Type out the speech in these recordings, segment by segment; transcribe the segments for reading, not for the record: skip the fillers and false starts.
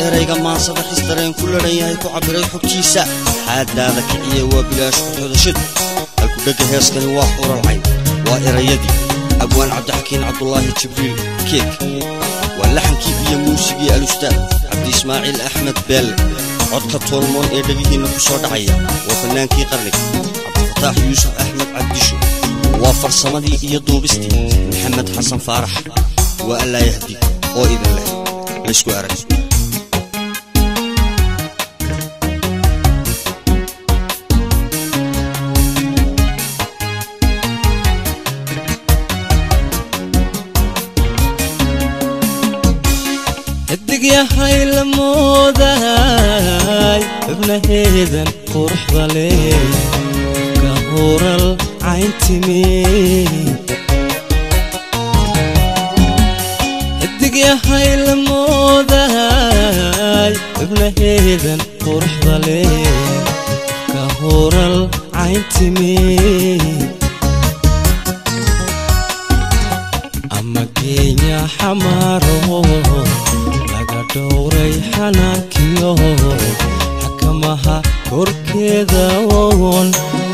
erayga maansada xistareen ku laran yahay ku cabiray xogtiisa xaadaada kiciye waa bilaash ku xudashid halku dhaga heeskani waa xuralcayn waa erayadii abwaan cabdixakiin cabdullaahi jibriil keek waa laxankii iyo muusigii alustaad cabdi ismaaciil axmed beelle codka toolmoon ee dhagihiinna ku soo dhacaya waa fannaankii qarniga cabdifataax yuusuf axmed cabdisho waa farsamadii iyo duubistii maxamed xasan faarax waa allaa yahdi oo idin leh laysku arag yahay la moodahay ibnaheedan quruxda leh ka hural cayntimid xidig yahay la moodahay ibnaheedan quruxda leh ka hural cayntimid ama Kenya xamaro dowray xanaankiyo xakamaha korkeeda woon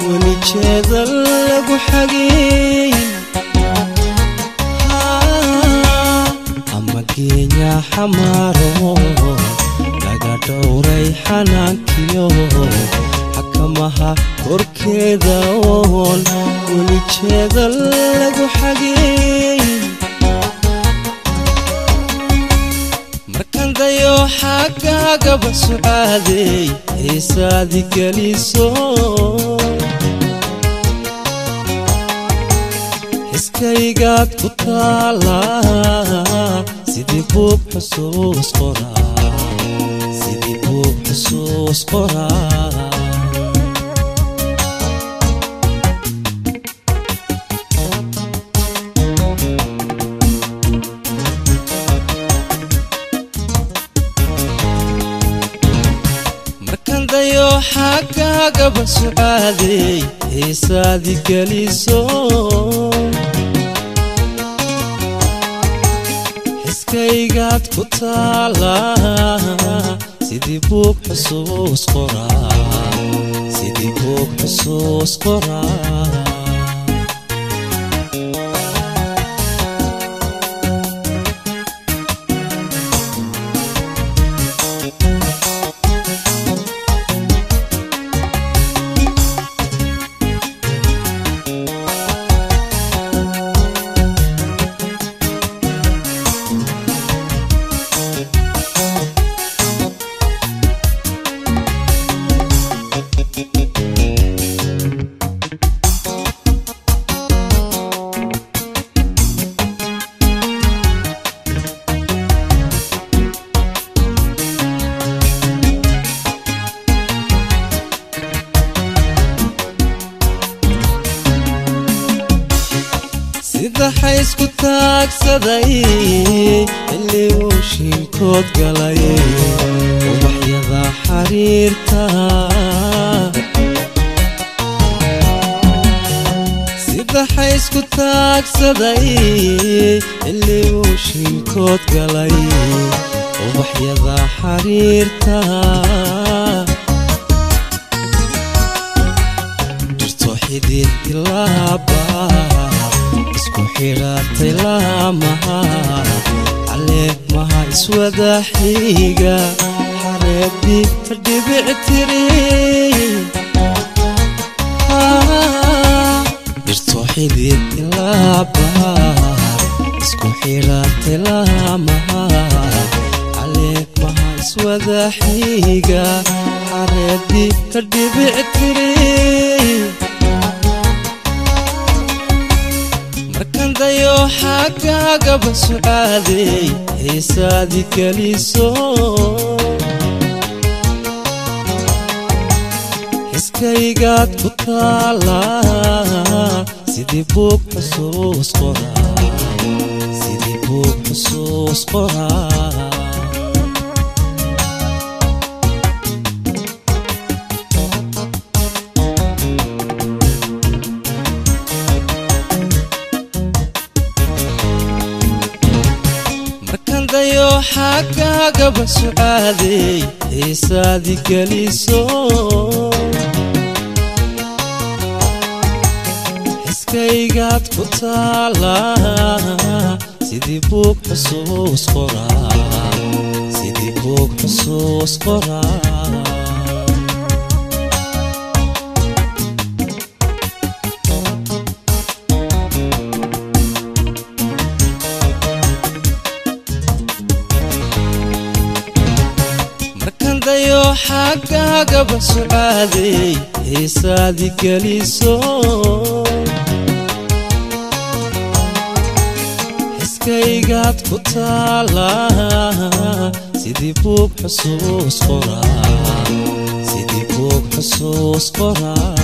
weli jeeda lagu xagin ama Kenya xamaro laga dhowray xanaankiyo xakamaha korkeeda woon weli jeeda lagu xagin dayo xagaaga basucaaday xiisaadi geliso xiskaygaad ku taalaa sidii buug xusuus qoraa dayo xagaaga basucaaday xiisaadi geliso xiskaygaad ku taalaa sidii buug xusuus qoraa isku taagsaday illi uu shiinkood galay ubaxyada xariirta sidaxa isku taagsaday illi uu shiinkood galay ubaxyada xariirta jirto xidid ilaaba isku xiraatay laamaha caleemaha iswada xiga xareebdii ka dhibic tiri jirto xidid ilaaba isku xiraatay laamaha caleemaha iswada xiga xareebdii ka dhibic tiri dayo xagaaga basucaaday xiisaadi geliso xiskaygaad ku taalaa sidii buug xusuus qoraa dayo xaggaaga su'aalay xiisaadi geliso xiskaygaad ku taala sidii buug xusuus qoraa sidii buug xusuus qoraa dayo xaggaaga su'aalay xiisaadi geliso xiskaygaad ku taala sidii buug xusuus qoraa sidii buug xusuus qoraa